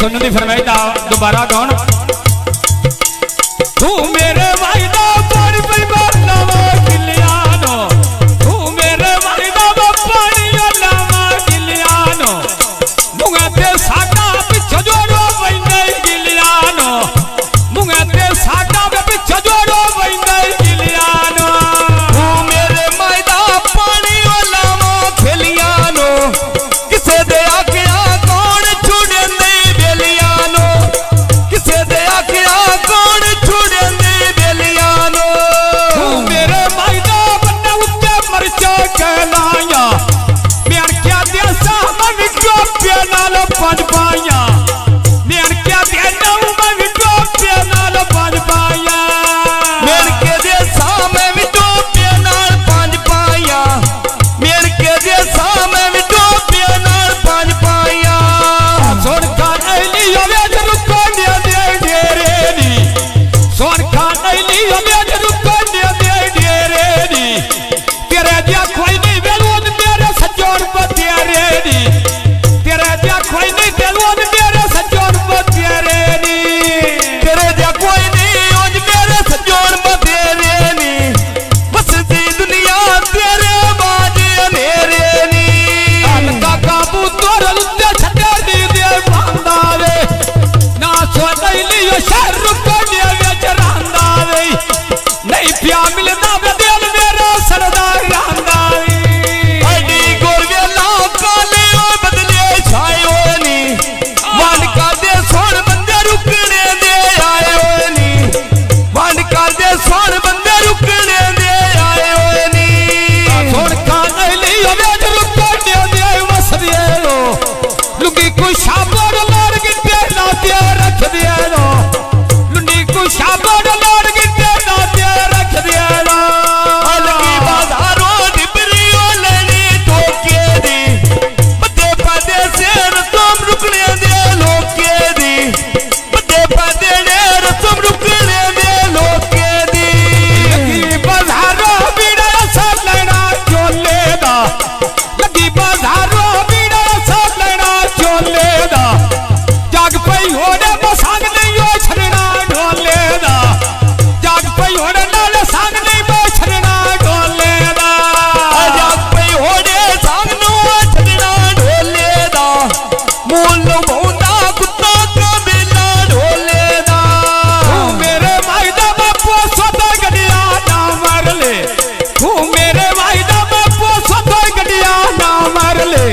सुन दी फरमाई दोबारा कौन तू मेरे वाइदा पर लावा गिलियानो तू मेरे वाइदा पानी लावा गिलियानो मुंगा ते साडा पिछ जोड़ो वैंदे गिलियानो मुंगा ते साडा पिछ जोड़ो वैंदे गिलियानो तू मेरे वाइदा पानी लावा गिलियानो किसे दे आखिया कौन छुड़ेंदे बेलियानो किसे दे आखिया कौन छुड़ेंदे बेलियानो तू मेरे वाइदा बन्ने उत्ते मरचा कहलाया मैं क्या दिया सामन विक्यो पे नाल पंज पाया मैं क्या दिया मैं विक्यो पे नाल पंज पाया मेर के दे सामे विटो पे नाल पंज पाया मेर के दे सामे विटो पे नाल पंज पाया सोन खान अली अवेज रुको दे डेरे नी सोन खान अली अवेज रुको दे डेरे नी तेरे दिया कोई नहीं बेलून मेरे सजोड़ बतेरे नी तेरे दिया कोई नहीं बेलून मेरे सजोड़ बतेरे नी तेरे जा कोई नहीं आज मेरे सजोड़ बतेरे नी बसती दुनिया तेरे बाजे मेरे नी अलका काबू तोर लुत्ते छटे दी दे बांदावे ना सोन अली शहर रुको दे वेच रांदावे नहीं पिया मिलदा वे दिल मेरा सरदार रांदावे अडी गोरवेला काले ओ बदले छायो नी वन का दे सोन बंदे रुकने दे आए हो नी वन का दे सोन बंदे रुकने दे आए हो नी सोन खान अली अवेज रुको दे वसदिए लो लुंगी को शाबोर लार गिट्टे लाते रख दिए लो लुंगी को शाबोर लार गिट्टे लाते रख दिए लो अलगी बाजारो डिबरियो लेनी ठोके दी बदे पदे शेर तुम रुकने दे लोके दी बदे पदे नेर तुम रुकने दे लोके दी लगी बाजारो बीड़ा सा लेना चोले दा लगी बाजारो बीड़ा सा लेना चोले दा जाग पई होड़े मसांग नहीं हो छड़ना ढोले दा जाग पई होड़े नाल संग नहीं बो छड़ना ढोले दा जाग पे होड़े संग नु छड़ना ढोले दा मूल भौंदा कुत्ता कबीला ढोले दा तू मेरे वाइदा बापू सोतो गडिया ना मर ले तू मेरे वाइदा बापू सोतो गडिया ना मर ले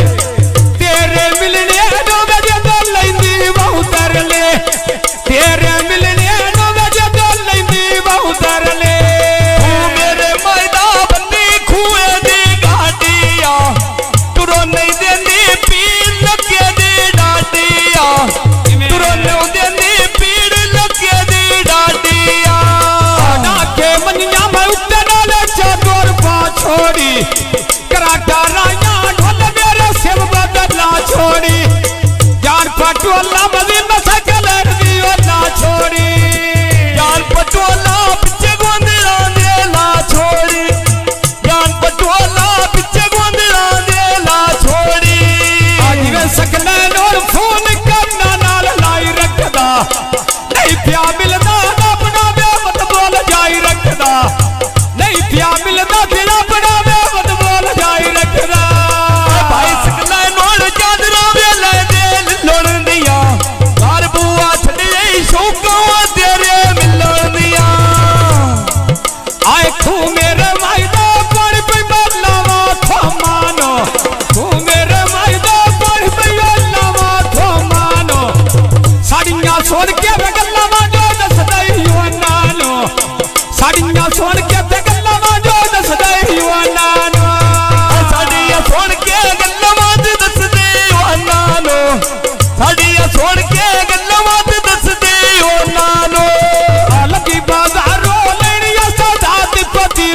तेरे मिलने नो वजे तो लैंदी बहु दर ले तेरे मिलने नो वजे तो लैंदी बहु दर ले तू मेरे मैदा बन्नी खुए दी घाटिया तुरो नहीं देनी पीड़ लगे दी डाटिया तुरो नहीं देनी पीड़ लगे दी डाटिया ना के मनिया मैं उत्ते नाले चादर पा छोड़ी कराटा राया ढोल मेरे सिर बदला छोड़ी जान पटोला मदी में सकल दियो ना छोड़ी जान पटोला पिछे गोंदड़ा दे ला छोड़ी जान पटोला पिछे गोंदड़ा दे ला छोड़ी आज वे सकल और फोन करना नाल लाई रखदा नहीं पिया मिलदा अपना वे मत बोल जाई रखदा नहीं पिया मिलदा तेरा अपना वे मत बोल जाई रखदा भाई सकला नोड़ चादरा वेले दे लोण दिया घर बुआ छड़े शौका तेरे मिलण दिया आए तू मेरे वाइदा पर पे बदलावा थो मानो तू मेरे वाइदा पर पे बदलावा थो मानो साड़ियां सोन के गल्ला जो दस दई हो नानो साड़ियां सोन के गल्ला जो दस दई हो नानो साड़ियां सोन के गल्ला मत दस दे ओ नानो साड़ियां सोन के गल्ला मत दस दे ओ नानो लगी बाजारो लेनिया सदा दी पति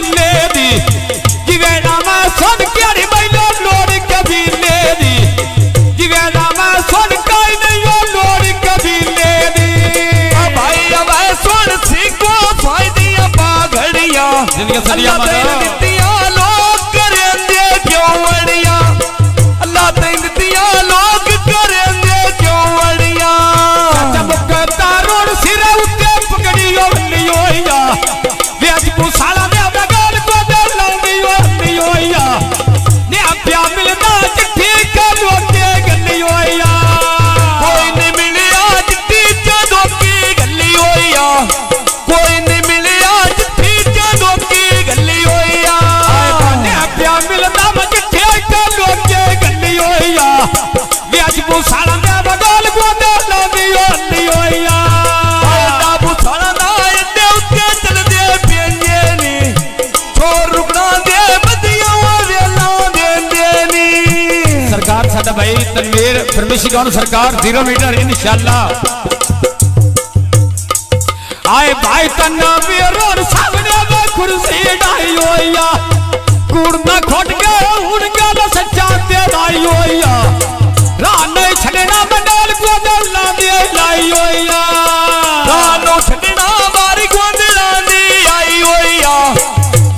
डाबू साला दे बगल गोंदे लादियो लियोया डाबू साला ना इते उत्ते चल दे पेंजे नी छोर रुकना दे बदिया वेला देंदे नी सरकार साडा भाई तनवीर परमेशी गौर सरकार 0 मीटर इंशाल्लाह आए भाई तनवीर और सामने में कुर्सी डाई होया कूड़ ना खोट के उड़ गया सच्चा तेरा होया राने छड़ना मंडल को दला दे लाई होया रानो छड़ना मारी गोंदला दी आई होया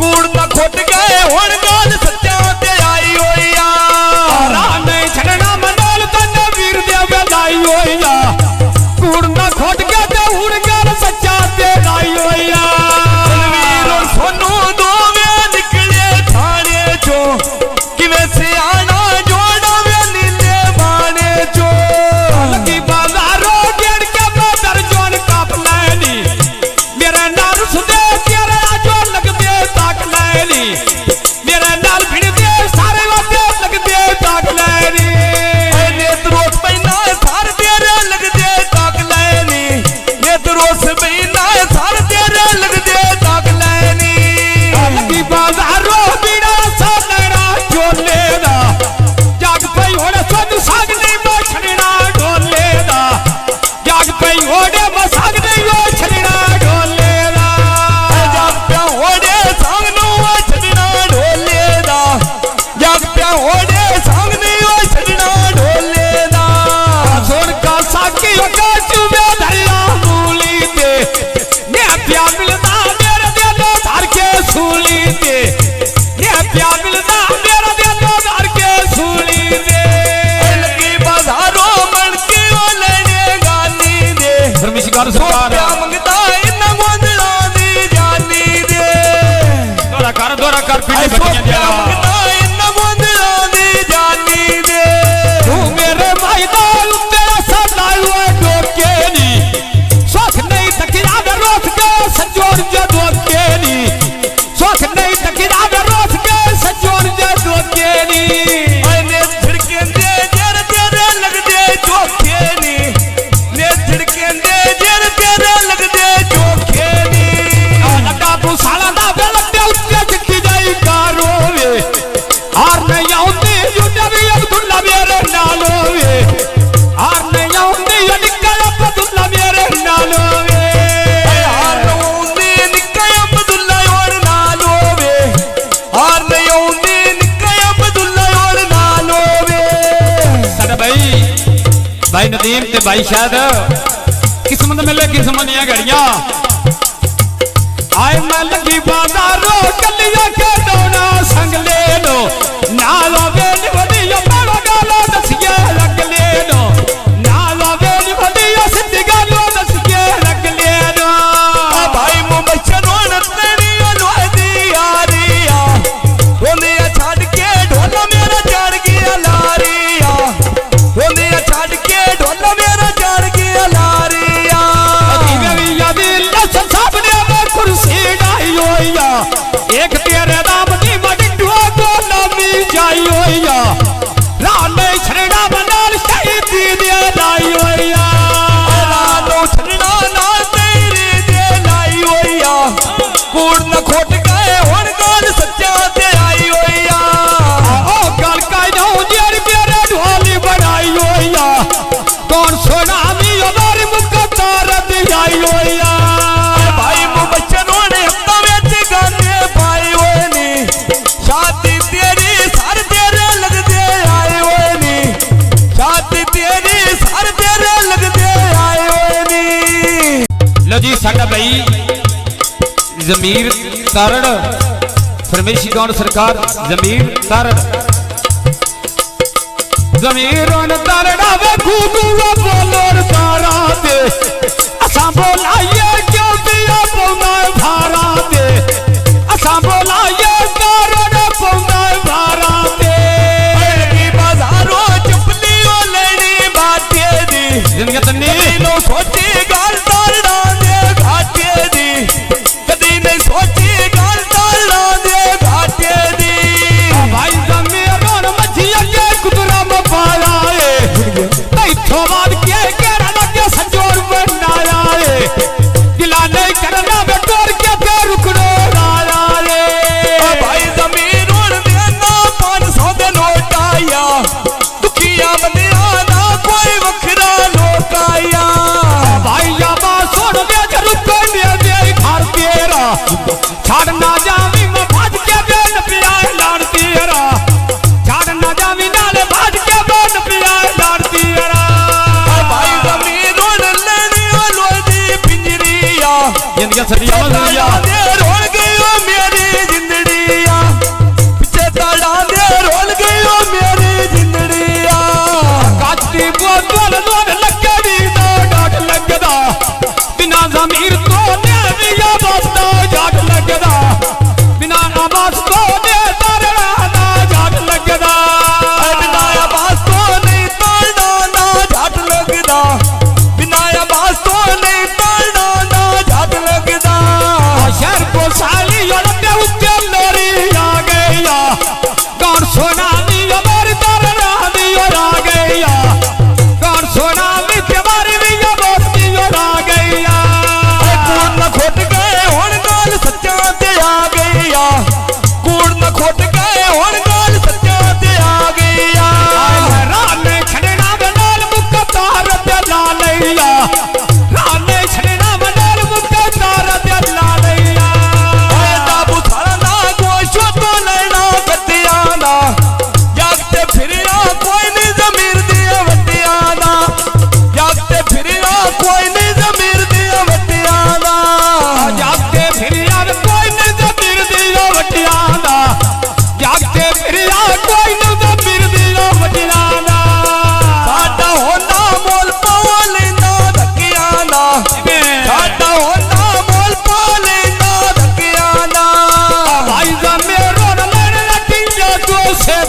कूड़ ना खोट गए हुण गल सच्चा ते आई होया राने छड़ना मंडल तनवीर दे लाई होया कूड़ ना खोट के ते उड़ गया सच्चा तेरा होया तनवीर और सोनू दोवे निकले थाने चो किवे से आना जोड़ा वे नीले बाने चो लगी बाजारों गेड़ के बदर जोन काप लैनी मेरे नाल सुदे तेरे जो लग दे ताक लैनी मेरे नाल भिड़ दे सारे वादे लग दे ताक लैनी नेत रोस पैना सार तेरे लग दे ताक लैनी नेत रोस पैना सार तेरे लग दे ताक लैनी लगी बाजारों बीड़ा सा लड़ा चोले दा जाग पई होड़े सद साग नहीं मोछड़ना ढोले दा जाग पई होड़े मसाग नहीं मोछड़ना ढोले दा जग प्या होड़े संग नु छड़ना ढोले दा जग प्या होड़े संग नु छड़ना ढोले दा सोन का साकी का चुबे धरिया मूली ते ने प्या मिलदा मेरे दे दो धार के सूली ते ने प्या मिलदा मेरे दे दो धार के सूली ते लगी बाजारों मन के ओलने गानी दे परमेश्वर सरकार प्या मंगदा इन गोंदला दी जानी दे दोरा कर पीछे प्या बतिया मंगदा इन गोंदला दी जानी दे तू मेरे मैदान तेरा सदा हुआ डोके नी सोख नहीं तकिया में रोक के सजोर जदो के नी सोख नहीं तकिया में रोक के सजोर जदो के नी ने छिड़के दे जर तेरे लग दे चोखे नी ने छिड़के दे जर तेरे लग दे चोखे नी डाबू साला दा बेलटे उत्ते चिट्ठी जाई कारो वे हार नहीं आउंदी युद्ध भी अब्दुल्ला मेरे नालो वे हार नहीं आउंदी ये निकल अब्दुल्ला मेरे नालो वे हार नौंदी निक्का अब्दुल्ला और नालो वे हार नौंदी निक्का अब्दुल्ला और नालो वे साडा भाई नदीम ते भाई शायद किस्मत मिले किस्मत दियां घड़ियां आए मैं लगी बाजारों गलियां के डोना संग ले लो नाला वेली वडिया बड़ा गालो दसिए रख ले लो नाला वेली वडिया सिद्ध गालो दसिए रख ले लो भाई मुबशर नतनी अलवादी यारिया ओनिया छाड़ के ढोला मेरा चढ़ गया लारिया ओनिया छाड़ के ढोला मेरा चढ़ गया लारिया दीविया दिल सामने में कुर्सी डाई होया एक तेरे नाम दी मडिंडो को नामी जाई होया राने छड़ना बनाल शहीदी दे लाई होया रानो छड़ना ना तेरी दे लाई होया कूड़ न खोट गए हुण गल सच्चा ते आई होया ओ गल काई ना जेर मेरे ढोली बनाई होया कौन सुनामी हमारी मुकद्दर दी आई होया भाई मुबशर ने हत्ता विच गाने पाए होए नी शादी तेरी सर तेरे लग दे आए होए नी शादी तेरी सर तेरे लग दे आए होए नी लो जी साडा भाई जमीर तारड़ परमेशी गौर सरकार जमीर तारड़ जमीरों तारड़ा वे घूगुआ बोलोर तारा दे असा बोलाइए क्यों दिया पौना भारा दे असा बोलाइए तारड़ पौना भारा दे बाजारों चुपली लेनी बाटे दी जिंदगी तन्नी नो सोची गल तारड़ा दे घाटे दी कदी नहीं सोची गल तारड़ा दे घाटे दी भाई जमीरों मछिया के कुतरा में पाया है जिंदगी सदिया मजूरिया दे रोल गयो मेरी जिंदड़िया पीछे ताड़ा दे रोल गयो मेरी जिंदड़िया काटी बोतल लोन लगड़ी दा डाट लगदा बिना ज़मीर तो ने दिया बस्ता जाट लगदा बिना आवाज तो ने तारड़ा दा जाट लगदा बिना आवाज तो नहीं ताड़ा ना जाट लगदा बिना आवाज तो नहीं ताड़ा ना जाट लगदा शहर को साली लड़ते उत्ते लोरी आ गया गान सोना दी अमर तारड़ा दी और आ गया गान सोना दी तुम्हारी भी दोस्ती और आ गया कूड़ न खोट गए हुण गाल सच्चा ते आ गया कूड़ न खोट गए हुण गाल सच्चा ते आ गया राने छड़ना बनाल मुक्का तार ते ला लैया राने छड़ना बनाल मुक्का तार ते ला लैया दा बुथारा ना गोशो तो लेना गतिया ना जागते फिरिया कोई नहीं जमीर दिया वटिया ना जागते फिरिया कोई नहीं जमीर दिया वटिया ना जागते फिर यार कोई न जमीर दियो वटियाना जागते फिर यार कोई न जमीर दियो वटियाना साडा होना मोल पावा लेना धकिया ना साडा होना मोल पा लेना धकिया ना भाई जा मेरो न लड़ लटिया तो से